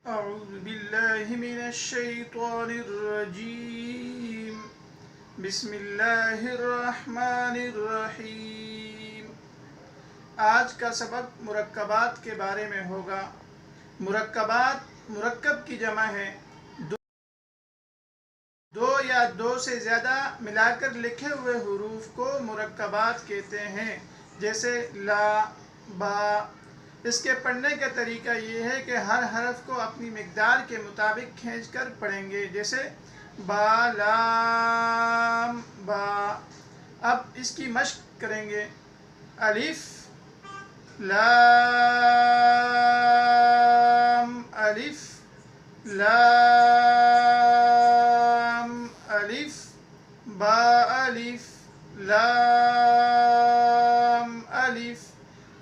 अऊज़ु बिल्लाहि मिनश शैतानिर रजीम बिस्मिल्लाहिर रहमानिर रहीम। आज का सबक मुरक्कबात के बारे में होगा। मुरक्कबात मुरक्कब की जमा है। दो या दो से ज़्यादा मिलाकर लिखे हुए हुरूफ को मुरक्कबात कहते हैं, जैसे ला, बा। इसके पढ़ने का तरीका ये है कि हर हरफ को अपनी मिक़दार के मुताबिक खींचकर पढ़ेंगे, जैसे बा, लाम, बा। अब इसकी मश्क करेंगे। अलिफ, लाम, अलिफ, लाम, अलिफ, बा, अलिफ, लाम, अलिफ,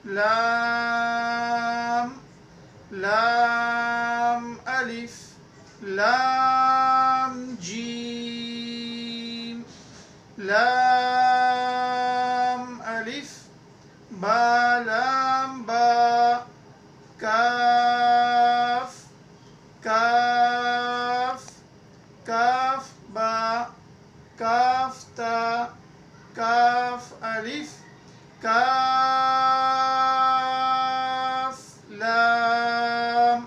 लाम, लाम, अलिफ, लाम, जीम, लाम, अलिफ, बा, लाम, बा, काफ, काफ, काफ, बा, काफ, ता, काफ, अलिफ, काफ, लाम,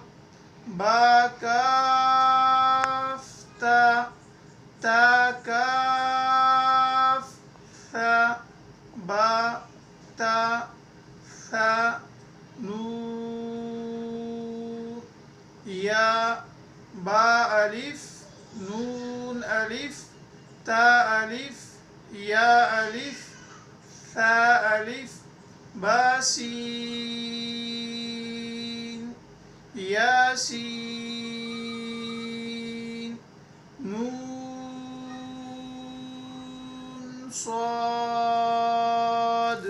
बा, काफ, ता, ता, काफ, सा, बा, ता, सा, नून, या, बा, अलिफ, नून, अलिफ, ता, अलिफ, या, अलिफ, सा, अलिफ, बा, सीन, यासीन, नून, स्वाद,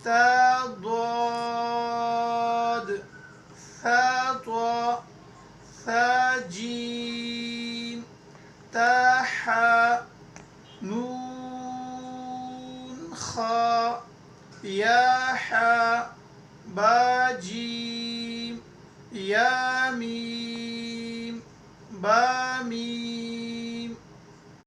ता, ضاد, ثا, طا, ثا, जीम, ता, हा, नून, खा, या, हा, बा, जीम, या, मीम, बा,